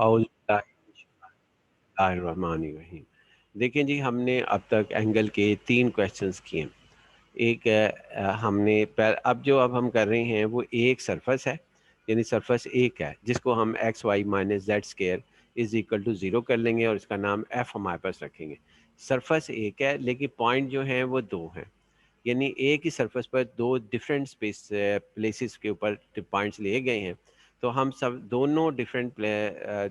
औज़ुबिल्लाहिमिनश्शैतानिर्रजीम। देखिए जी, हमने अब तक एंगल के 3 क्वेश्चंस किए। एक अब हम कर रहे हैं वो एक सरफेस है, यानी सरफेस एक है, जिसको हम X Y minus Z square is equal to 0 कर लेंगे और इसका नाम एफ हमारे पास रखेंगे। सरफेस एक है लेकिन पॉइंट जो हैं वो 2 हैं। यानी एक ही सरफेस पर 2 डिफरेंट प्लेसेस के ऊपर पॉइंट्स लिए गए हैं। तो हम सब दोनों डिफरेंट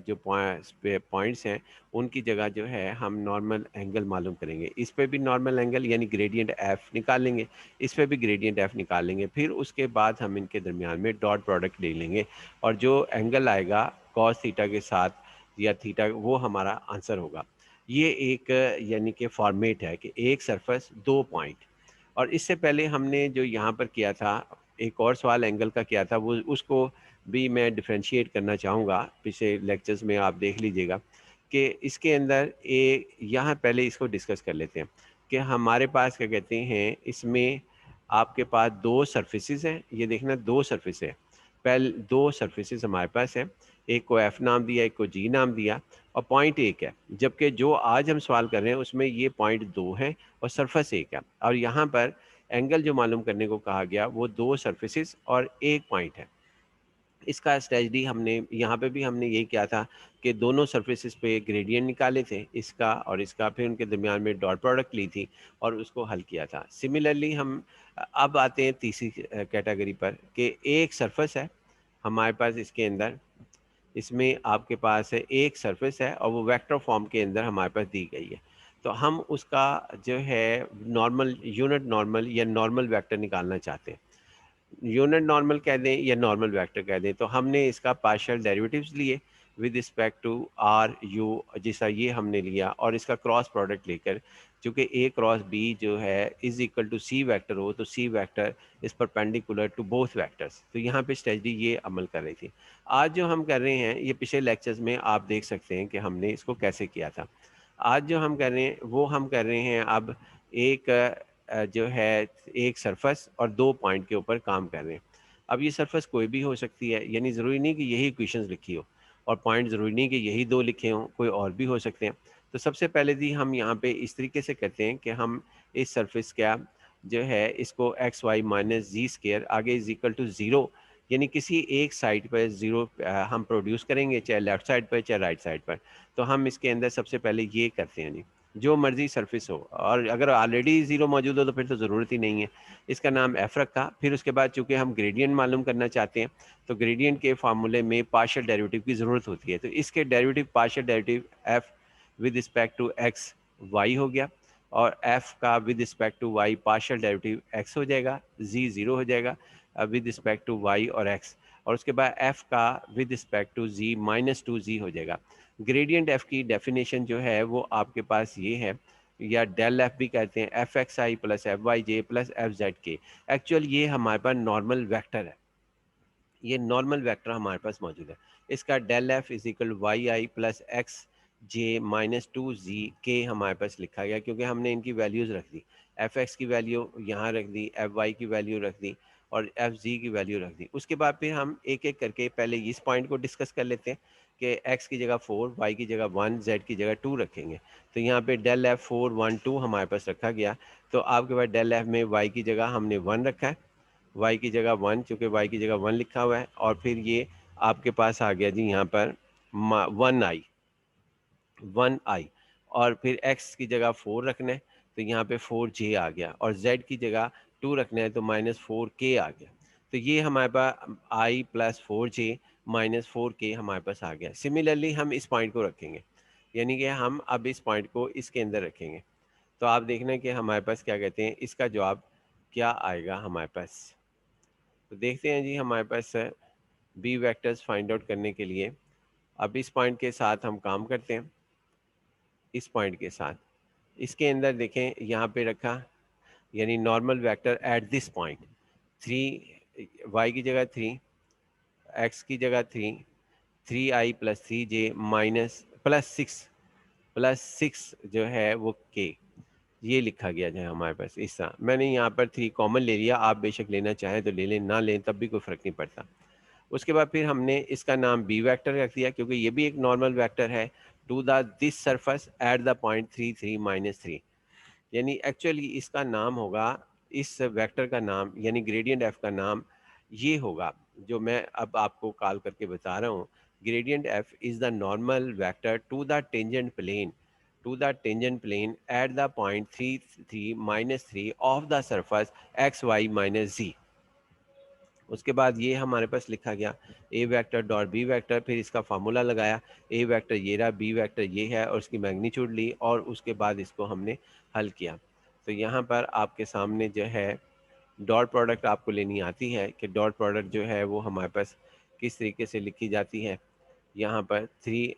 जो पॉइंट्स हैं, उनकी जगह जो है हम नॉर्मल एंगल मालूम करेंगे। इस पे भी नॉर्मल एंगल यानी ग्रेडियंट एफ निकालेंगे, इस पे भी ग्रेडियंट एफ निकालेंगे। फिर उसके बाद हम इनके दरमियान में डॉट प्रोडक्ट ले लेंगे और जो एंगल आएगा कॉस थीटा के साथ या थीटा, वो हमारा आंसर होगा। ये एक यानी कि फॉर्मेट है कि एक सरफेस 2 पॉइंट। और इससे पहले हमने जो यहाँ पर किया था, एक और सवाल एंगल का किया था, वो उसको भी मैं डिफरेंशिएट करना चाहूँगा। पिछले लेक्चर्स में आप देख लीजिएगा कि इसके अंदर यहाँ पहले इसको डिस्कस कर लेते हैं कि हमारे पास क्या कहते हैं, इसमें आपके पास 2 सरफेसेस हैं। ये देखना 2 सरफेस है। पहले 2 सरफेसेस हमारे पास हैं। एक को एफ नाम दिया, एक को जी नाम दिया और पॉइंट एक है। जबकि जो आज हम सवाल कर रहे हैं उसमें ये पॉइंट 2 है और सरफेस एक है। और यहाँ पर एंगल जो मालूम करने को कहा गया वो 2 सरफेसेस और 1 पॉइंट है। इसका स्ट्रेटजी हमने यहाँ पे भी हमने यही किया था कि दोनों सरफेसेस पे ग्रेडियंट निकाले थे, इसका और इसका, फिर उनके दरमियान में डॉट प्रोडक्ट ली थी और उसको हल किया था। सिमिलरली हम अब आते हैं तीसरी कैटेगरी पर कि एक सरफेस है हमारे पास, इसके अंदर इसमें आपके पास है एक सरफेस है और वो वेक्टर फॉर्म के अंदर हमारे पास दी गई है। तो हम उसका जो है नॉर्मल यूनिट नॉर्मल या नॉर्मल वेक्टर निकालना चाहते हैं। यूनिट नॉर्मल कह दें या नॉर्मल वेक्टर कह दें, तो हमने इसका पार्शियल डेरिवेटिव्स लिए with respect to R U, जैसा ये हमने लिया और इसका क्रॉस प्रोडक्ट लेकर, चूँकि ए क्रॉस बी जो है is equal to C vector हो, तो C vector is perpendicular to both vectors. तो यहाँ पे स्ट्रेटजी ये अमल कर रही थी। आज जो हम कर रहे हैं, ये पिछले लेक्चर्स में आप देख सकते हैं कि हमने इसको कैसे किया था। आज जो हम कर रहे हैं वो हम कर रहे हैं अब एक जो है एक सरफेस और 2 पॉइंट के ऊपर काम कर रहे हैं। अब ये सरफेस कोई भी हो सकती है, यानी ज़रूरी नहीं कि यही इक्वेशंस लिखी हो, और पॉइंट ज़रूरी नहीं कि यही 2 लिखे हों, कोई और भी हो सकते हैं। तो सबसे पहले जी हम यहाँ पे इस तरीके से करते हैं कि हम इस सरफेस का जो है इसको एक्स वाई माइनस जी स्क्वायर आगे इज इक्वल टू 0, यानी किसी एक साइड पर 0 हम प्रोड्यूस करेंगे, चाहे लेफ्ट साइड पर चाहे राइट साइड पर। तो हम इसके अंदर सबसे पहले ये करते हैं जी, जो मर्जी सरफेस हो, और अगर ऑलरेडी 0 मौजूद हो तो फिर तो ज़रूरत ही नहीं है। इसका नाम एफ रखा। फिर उसके बाद चूंकि हम ग्रेडियंट मालूम करना चाहते हैं, तो ग्रेडियंट के फार्मूले में पार्शियल डेरिवेटिव की ज़रूरत होती है। तो इसके derivative partial derivative F with respect to X Y हो गया, और एफ का with respect to Y partial derivative X हो जाएगा, जी 0 हो जाएगा विद रिस्पेक्ट टू वाई और एक्स, और उसके बाद एफ का with respect to G minus 2 G हो जाएगा। ग्रेडियंट एफ की डेफिनेशन जो है वो आपके पास ये है, या डेल एफ भी कहते हैं, एफ एक्स आई प्लस एफ वाई जे प्लस एफ जेड के। एक्चुअल ये हमारे पास नॉर्मल वेक्टर है, ये नॉर्मल वेक्टर हमारे पास मौजूद है। इसका del F is equal Y I plus X J minus 2 G के हमारे पास लिखा गया, क्योंकि हमने इनकी वैल्यूज़ रख दी। एफ एक्स की वैल्यू यहाँ रख दी, एफ वाई की वैल्यू रख दी और एफ जी की वैल्यू रख दी। उसके बाद फिर हम एक एक करके पहले इस पॉइंट को डिस्कस कर लेते हैं कि एक्स की जगह 4, वाई की जगह 1, जेड की जगह 2 रखेंगे। तो यहाँ पे डेल एफ 4 1 2 हमारे पास रखा गया। तो आपके पास डेल एफ में वाई की जगह हमने 1 रखा है, वाई की जगह 1, चूँकि वाई की जगह 1 लिखा हुआ है, और फिर ये आपके पास आ गया जी यहाँ पर 1 आई, और फिर एक्स की जगह 4 रखना है, तो यहाँ पे 4 जे आ गया, और जेड की जगह 2 रखना है तो -4 के आ गया। तो ये हमारे पास आई प्लस 4 जे -4 के हमारे पास आ गया। सिमिलरली हम इस पॉइंट को रखेंगे, यानी कि हम अब इस पॉइंट को इसके अंदर रखेंगे। तो आप देखना कि हमारे पास क्या कहते हैं, इसका जवाब क्या आएगा हमारे पास। तो देखते हैं जी, हमारे पास बी वेक्टर्स फाइंड आउट करने के लिए अब इस पॉइंट के साथ हम काम करते हैं। इस पॉइंट के साथ इसके अंदर देखें, यहाँ पे रखा, यानी normal vector at this point 3, Y की जगह 3, एक्स की जगह 3, 3 I plus 3 J minus plus six जो है वो के, ये लिखा गया है हमारे पास। इस तरह मैंने यहाँ पर 3 कॉमन ले लिया, आप बेशक लेना चाहें तो ले लें, ना लें तब भी कोई फ़र्क नहीं पड़ता। उसके बाद फिर हमने इसका नाम बी वेक्टर रख दिया क्योंकि ये भी एक नॉर्मल वेक्टर है to the this surface at the point 3 3 - 3, यानी एक्चुअली इसका नाम होगा, इस वेक्टर का नाम यानी ग्रेडियंट एफ का नाम ये होगा जो मैं अब आपको कॉल करके बता रहा हूँ। Gradient F is the normal vector to the tangent plane, to the tangent plane at the point 3 3 - 3 of the surface X Y minus z. उसके बाद ये हमारे पास लिखा गया A vector dot B vector, फिर इसका फार्मूला लगाया, ए वेक्टर ये रहा, बी वेक्टर ये है और उसकी मैग्नीट्यूड ली और उसके बाद इसको हमने हल किया। तो यहाँ पर आपके सामने जो है डॉट प्रोडक्ट आपको लेनी आती है कि डॉट प्रोडक्ट जो है वो हमारे पास किस तरीके से लिखी जाती है। यहाँ पर 3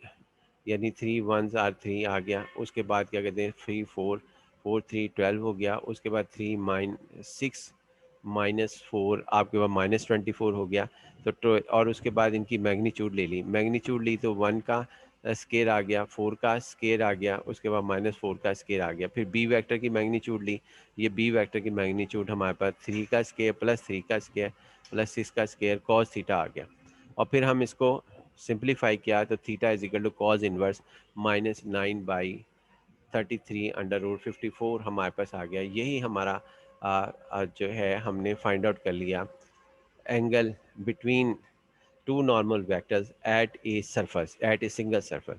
यानी 3 1s आर 3 आ गया, उसके बाद क्या कहते हैं 3 4 4 3 12 हो गया, उसके बाद 3 6 -4 आपके पास -24 हो गया। और उसके बाद इनकी मैग्नीट्यूड ले ली, मैग्नीट्यूड ली तो 1 का स्केयर आ गया, 4 का स्केयर आ गया, उसके बाद -4 का स्केयर आ गया। फिर बी वेक्टर की मैग्नीट्यूड ली, ये बी वेक्टर की मैग्नीट्यूड हमारे पास 3 का स्केयर प्लस 3 का स्केयर प्लस 6 का स्केयर कॉस थीटा आ गया। और फिर हम इसको सिंप्लीफाई किया तो theta is equal to cos inverse -9/33 √54 हमारे पास आ गया। यही हमारा जो है हमने फाइंड आउट कर लिया angle between two normal vectors at a surface, at a single surface.